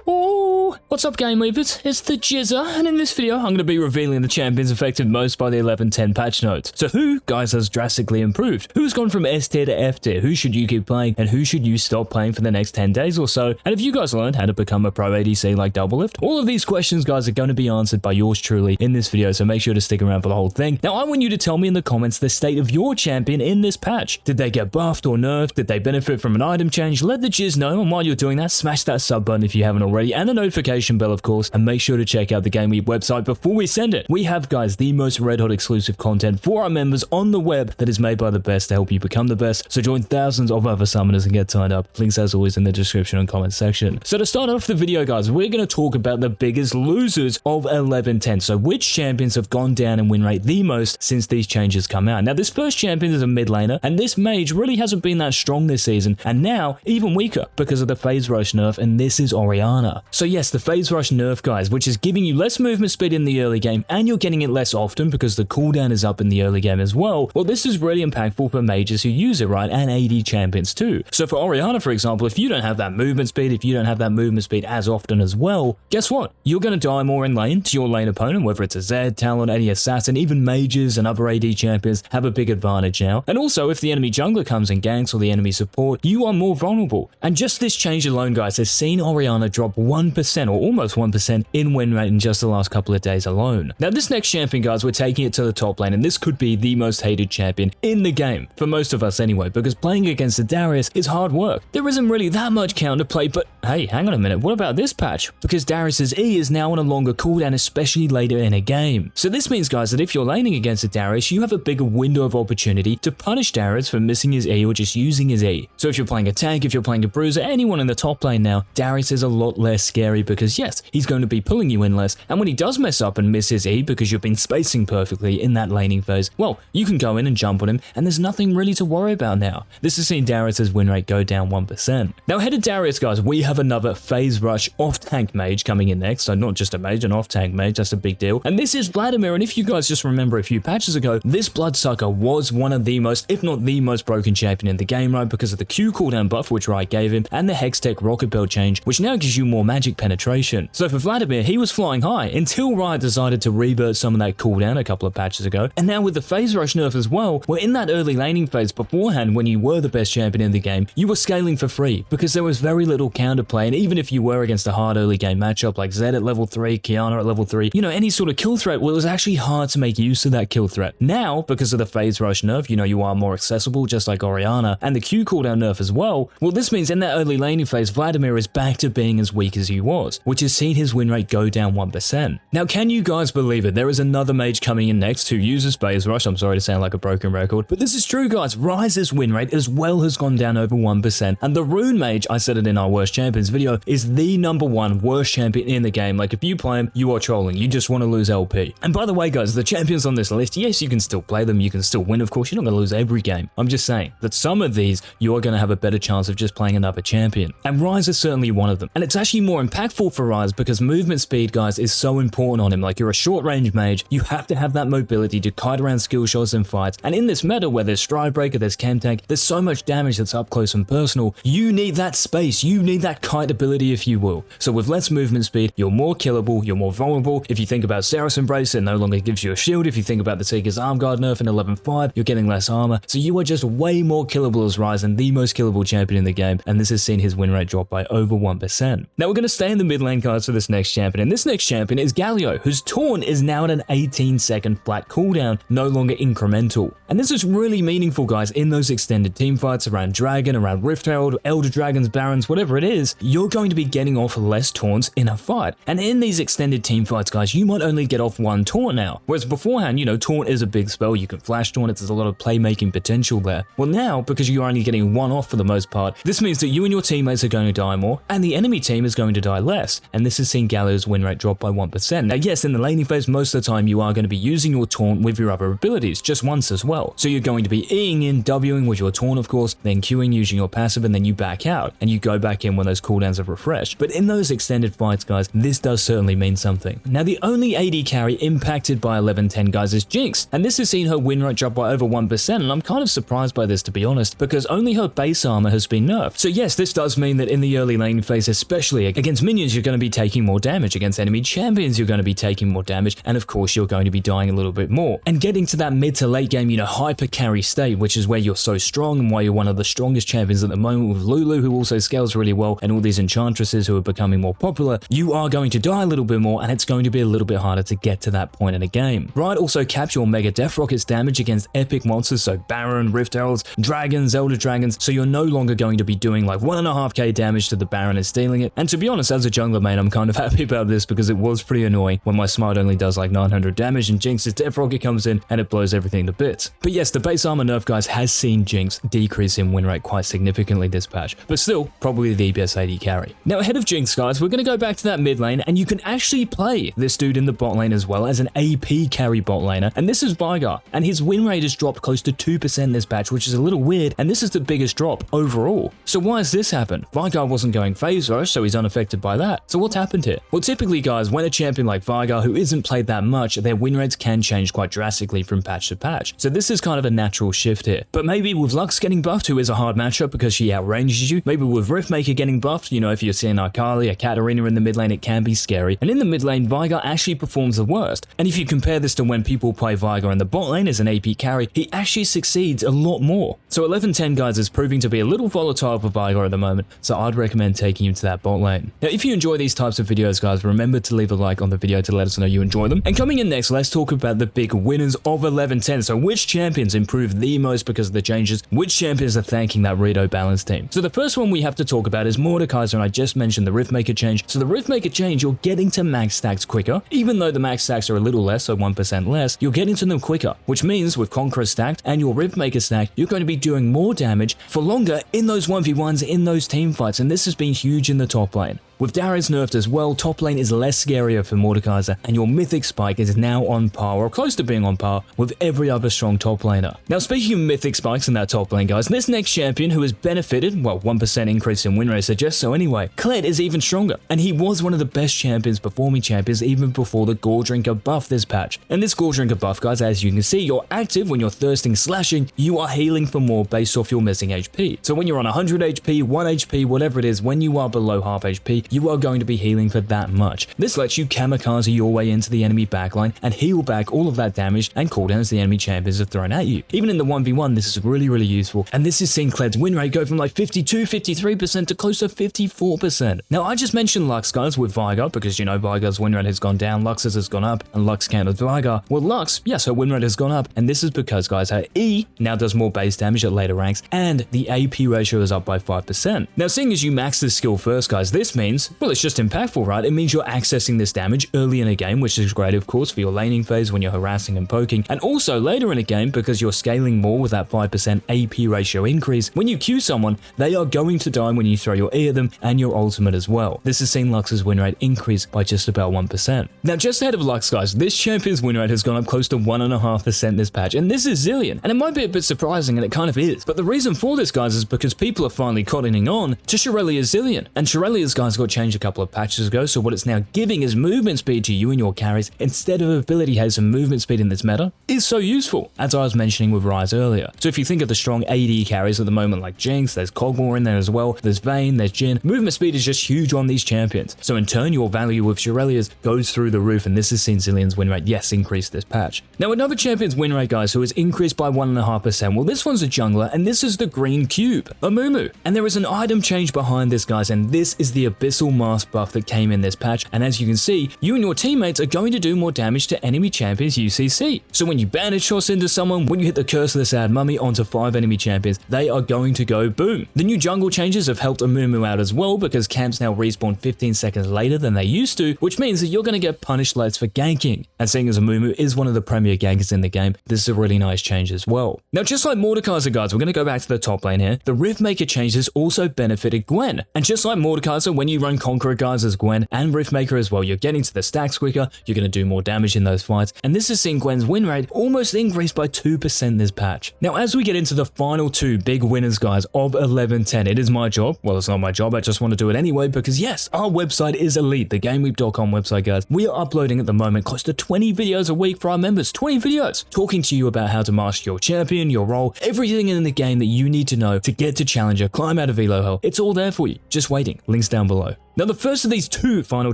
What's up, GameLeapers? It's the Jizzer, and in this video, I'm going to be revealing the champions affected most by the 11.10 patch notes. So who, guys, has drastically improved? Who's gone from S tier to F tier? Who should you keep playing, and who should you stop playing for the next 10 days or so? And have you guys learned how to become a pro ADC like Doublelift? All of these questions, guys, are going to be answered by yours truly in this video, so make sure to stick around for the whole thing. Now, I want you to tell me in the comments the state of your champion in this patch. Did they get buffed or nerfed? Did they benefit from an item change? Let the Jizz know, and while you're doing that, smash that sub button if you haven't already, and the notification bell, of course, and make sure to check out the GameLeap website before we send it. We have, guys, the most red-hot exclusive content for our members on the web that is made by the best to help you become the best, so join thousands of other summoners and get signed up. Links, as always, in the description and comment section. So to start off the video, guys, we're going to talk about the biggest losers of 11.10, so which champions have gone down in win rate the most since these changes come out. Now, this first champion is a mid laner, and this mage really hasn't been that strong this season, and now even weaker because of the phase rush nerf, and this is Ornn. So yes, the phase rush nerf, guys, which is giving you less movement speed in the early game, and you're getting it less often because the cooldown is up in the early game as well. Well, this is really impactful for mages who use it, right, and AD champions too. So for Ornn, for example, if you don't have that movement speed, as often as well, guess what? You're going to die more in lane to your lane opponent, whether it's a Zed, Talon, any assassin, even mages and other AD champions have a big advantage now. And also, if the enemy jungler comes and ganks or the enemy support, you are more vulnerable. And just this change alone, guys, has seen Ornn drop 1% or almost 1% in win rate in just the last couple of days alone. Now, this next champion, guys, we're taking it to the top lane, and this could be the most hated champion in the game, for most of us anyway, because playing against the Darius is hard work. There isn't really that much counterplay, but hey, hang on a minute, what about this patch? Because Darius's E is now on a longer cooldown, especially later in a game. So this means, guys, that if you're laning against a Darius, you have a bigger window of opportunity to punish Darius for missing his E or just using his E. So if you're playing a tank, if you're playing a bruiser, anyone in the top lane now, Darius is a lot less scary because yes, he's going to be pulling you in less, and when he does mess up and miss his E because you've been spacing perfectly in that laning phase, well, you can go in and jump on him, and there's nothing really to worry about now. This has seen Darius's win rate go down 1%. Now, ahead of Darius, guys, we have another phase rush off-tank mage coming in next, so not just a mage, an off-tank mage, that's a big deal. And this is Vladimir, and if you guys just remember a few patches ago, this bloodsucker was one of the most, if not the most broken champion in the game, right, because of the Q cooldown buff which Ryze gave him, and the Hextech rocket belt change, which now gives you more magic penetration. So for Vladimir, he was flying high until Ryze decided to revert some of that cooldown a couple of patches ago, and now with the phase rush nerf as well, we're in that early laning phase beforehand when you were the best champion in the game, you were scaling for free because there was very little counterplay, and even if you were against a hard early game matchup like Zed at level 3, Kiana at level 3, you know, any sort of kill threat, well, it was actually hard to make use of that kill threat. Now, because of the phase rush nerf, you know, you are more accessible just like Ornn, and the Q cooldown nerf as well, well, this means in that early laning phase, Vladimir is back to being as weak as he was, which has seen his win rate go down 1%. Now, can you guys believe it? There is another mage coming in next who uses phase rush. I'm sorry to sound like a broken record, but this is true, guys. Ryze's win rate as well has gone down over 1%, and the rune mage, I said it in our worst champions video, is the #1 worst champion in the game. Like, if you play him, you are trolling. You just want to lose LP. And by the way, guys, the champions on this list, yes, you can still play them. You can still win, of course. You're not going to lose every game. I'm just saying that some of these, you are going to have a better chance of just playing another champion. And Ryze is certainly one of them. And it's actually more impactful for Ryze because movement speed, guys, is so important on him. Like, you're a short range mage. You have to have that mobility to kite around skill shots and fights. And in this meta where there's Stride Breaker, there's Chem Tank, there's so much damage that's up close and personal. You need that space. You need that kite ability, if you will. So with less movement speed, you're more killable, you're more vulnerable. If you think about Sarah's Embrace, it no longer gives you a shield. If you think about the Seeker's Arm Guard nerf in 11.5, you're getting less armor. So you are just way more killable as Ryze and the most killable champion in the game. And this has seen his win rate drop by over 1%. Now we're going to stay in the mid lane, guys, for this next champion. And this next champion is Galio, whose taunt is now at an 18-second flat cooldown, no longer incremental. And this is really meaningful, guys, in those extended teamfights around Dragon, around Rift Herald, Elder Dragons, Barons, whatever it is, you're going to be getting off less taunts in a fight. And in these extended teamfights, guys, you might only get off one taunt now. Whereas beforehand, you know, taunt is a big spell. You can flash taunt it. There's a lot of playmaking potential there. Well, now, because you're only getting one off for the most part, this means that you and your teammates are going to die more, and the enemy team is going to die less. And this has seen Galio's win rate drop by 1%. Now, yes, in the laning phase, most of the time, you are going to be using your taunt with your other abilities, just once as well. So you're going to be Eing in, Wing with your taunt, of course, then Qing using your passive, and then you back out, and you go back in when those cooldowns have refreshed. But in those extended fights, guys, this does certainly mean something. Now, the only AD carry impacted by 11.10, guys, is Jinx, and this has seen her win rate drop by over 1%, and I'm kind of surprised by this, to be honest, because only her base armor has been nerfed. So yes, this does mean that in the early lane phase, especially against minions, you're going to be taking more damage. Against enemy champions, you're going to be taking more damage, and of course, you're going to be dying a little bit more. And getting to that mid to late game, hyper carry state, which is where you're so strong and why you're one of the strongest champions at the moment with Lulu, who also scales really well, and all these enchantresses who are becoming more popular, you are going to die a little bit more, and it's going to be a little bit harder to get to that point in a game. Right, also caps your Mega Death Rocket's damage against epic monsters, so Baron, Rift Heralds, Dragons, Elder Dragons, so you're no longer going to be doing like 1.5k damage to the Baron and stealing it. And to be honest, as a jungler main, I'm kind of happy about this because it was pretty annoying when my smite only does like 900 damage and Jinx's Death Rocket comes in and it blows everything to bits. But yes, the base armor nerf, guys, has seen Jinx decrease in win rate quite significantly this patch, but still probably the best AD carry. Now ahead of Jinx, guys, we're going to go back to that mid lane, and you can actually play this dude in the bot lane as well as an AP carry bot laner, and this is Veigar, and his win rate has dropped close to 2% this patch, which is a little weird, and this is the biggest drop overall. So why has this happened? Veigar wasn't going phase rush, so he's unaffected by that. So what's happened here? Well, typically, guys, when a champion like Veigar, who isn't played that much, their win rates can change quite drastically from patch to patch. So this is kind of a natural shift here. But maybe with Lux getting buffed, who is a hard matchup because she outranges you, maybe with Riftmaker getting buffed, if you're seeing Kayle, a Katarina in the mid lane, it can be scary. And in the mid lane, Veigar actually performs the worst. And if you compare this to when people play Veigar in the bot lane as an AP carry, he actually succeeds a lot more. So 11-10, guys, is proving to be a little volatile for Veigar at the moment, so I'd recommend taking him to that bot lane. Now, if you enjoy these types of videos, guys, remember to leave a like on the video to let us know you enjoy them. And coming in next, let's talk about the big winners of 11-10. So which champions improved the most because of the changes? Which champions are thanking that Rito balance team? So the first one we have to talk about is Mordekaiser, and I just mentioned the Riftmaker change. So the Riftmaker change, you're getting to max stacks quicker. Even though the max stacks are a little less, so 1% less, you're getting to them quicker, which means with Conqueror stacked and your Riftmaker stacked, you're going to be doing more damage for longer in those 1v1s, in those team fights, and this has been huge in the top lane. With Darius nerfed as well, top lane is less scarier for Mordekaiser, and your mythic spike is now on par, or close to being on par, with every other strong top laner. Now, speaking of mythic spikes in that top lane, guys, this next champion who has benefited, well, 1% increase in win rate suggests so anyway, Kled is even stronger, and he was one of the best champions, performing champions, even before the Gore Drinker buff this patch. And this Gore Drinker buff, guys, as you can see, you're active when you're thirsting, slashing, you are healing for more based off your missing HP. So when you're on 100 HP, 1 HP, whatever it is, when you are below half HP, you are going to be healing for that much. This lets you kamikaze your way into the enemy backline and heal back all of that damage and cooldowns the enemy champions have thrown at you. Even in the 1v1, this is really, really useful, and this has seen Kled's win rate go from like 52, 53% to close to 54%. Now, I just mentioned Lux, guys, with Veigar, because Veigar's win rate has gone down, Lux's has gone up, and Lux countered Veigar. Well, Lux, yes, her win rate has gone up, and this is because, guys, her E now does more base damage at later ranks, and the AP ratio is up by 5%. Now, seeing as you max this skill first, guys, this means, well, it's just impactful, right? It means you're accessing this damage early in a game, which is great, of course, for your laning phase when you're harassing and poking, and also later in a game because you're scaling more with that 5% AP ratio increase. When you Q someone, they are going to die when you throw your E at them and your ultimate as well. This has seen Lux's win rate increase by just about 1%. Now, just ahead of Lux, guys, this champion's win rate has gone up close to 1.5% this patch, and this is Zilean. And it might be a bit surprising, and it kind of is, but the reason for this, guys, is because people are finally cottoning on to Shirelia's Zilean. And Shirelia's, guys, got changed a couple of patches ago, so what it's now giving is movement speed to you and your carries instead of ability haste, and movement speed in this meta is so useful, as I was mentioning with Ryze earlier. So if you think of the strong AD carries at the moment like Jinx, there's Kog'Maw in there as well, there's Vayne, there's Jhin, movement speed is just huge on these champions. So in turn, your value with Shirelia's goes through the roof, and this has seen Zilean's win rate, yes, increase this patch. Now, another champion's win rate, guys, who has increased by 1.5%, well, this one's a jungler, and this is the green cube, Amumu. And there is an item change behind this, guys, and this is the Abyssal Mask buff that came in this patch, and as you can see, you and your teammates are going to do more damage to enemy champions UCC. So when you bandage shots into someone, when you hit the Curse of the Sad Mummy onto 5 enemy champions, they are going to go boom. The new jungle changes have helped Amumu out as well, because camps now respawn 15 seconds later than they used to, which means that you're going to get punished less for ganking. And seeing as Amumu is one of the premier gankers in the game, this is a really nice change as well. Now, just like Mordekaiser, guys, we're going to go back to the top lane here. The Riftmaker changes also benefited Gwen. And just like Mordekaiser, when you run Conqueror, guys, as Gwen and Riftmaker as well, you're getting to the stacks quicker, you're going to do more damage in those fights, and this has seen Gwen's win rate almost increase by 2% this patch. Now, as we get into the final two big winners, guys, of 11-10, it is my job. Well, it's not my job, I just want to do it anyway, because yes, our website is elite, the GameLeap.com website, guys. We are uploading at the moment close to 20 videos a week for our members, 20 videos, talking to you about how to master your champion, your role, everything in the game that you need to know to get to Challenger, climb out of Elo Hell. It's all there for you, just waiting. Links down below. Now, the first of these two final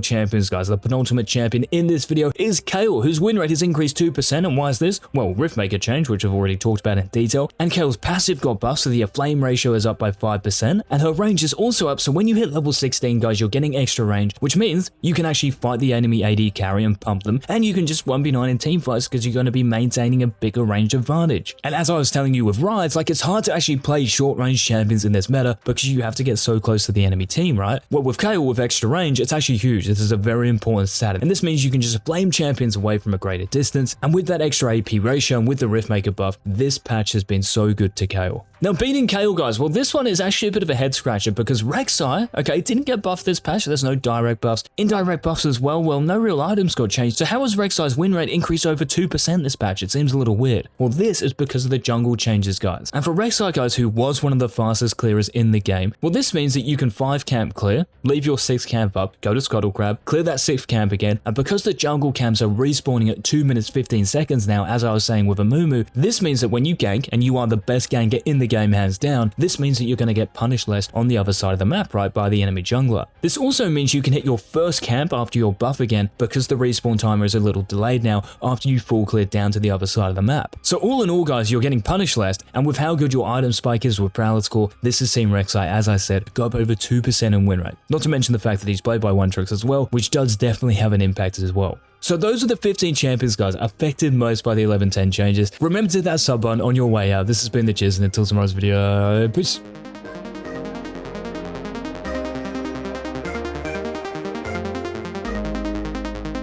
champions, guys, the penultimate champion in this video, is Kayle, whose win rate has increased 2%. And why is this? Well, Riftmaker change, which I've already talked about in detail, and Kayle's passive got buffed, so the flame ratio is up by 5%, and her range is also up, so when you hit level 16, guys, you're getting extra range, which means you can actually fight the enemy AD carry and pump them, and you can just 1v9 in team fights because you're going to be maintaining a bigger range advantage. And as I was telling you with Ryze, like, it's hard to actually play short range champions in this meta because you have to get so close to the enemy team, right? Well, with Kayle with extra range, it's actually huge. This is a very important stat, and this means you can just flame champions away from a greater distance, and with that extra AP ratio and with the Riftmaker buff, this patch has been so good to Kayle. Now, beating Kayle, guys, well, this one is actually a bit of a head scratcher because Rek'Sai, okay, didn't get buffed this patch. There's no direct buffs. Indirect buffs as well. Well, no real items got changed. So how has Rek'Sai's win rate increased over 2% this patch? It seems a little weird. Well, this is because of the jungle changes, guys. And for Rek'Sai, guys, who was one of the fastest clearers in the game, well, this means that you can 5 camp clear, leave your 6th camp up, go to Scuttle Crab, clear that 6th camp again, and because the jungle camps are respawning at 2 minutes 15 seconds now, as I was saying with Amumu, this means that when you gank, and you are the best ganker in the game hands down, this means that you're going to get punished less on the other side of the map, right, by the enemy jungler. This also means you can hit your first camp after your buff again because the respawn timer is a little delayed now after you full cleared down to the other side of the map. So all in all, guys, you're getting punished less, and with how good your item spike is with Prowler Score, this has seen Rek'Sai, as I said, go up over 2% in win rate. Not to mention the fact that he's played by one tricks as well, which does definitely have an impact as well. So those are the 15 champions, guys, affected most by the 11-10 changes. Remember to hit that sub button on your way out. This has been the Chiz, and until tomorrow's video, peace.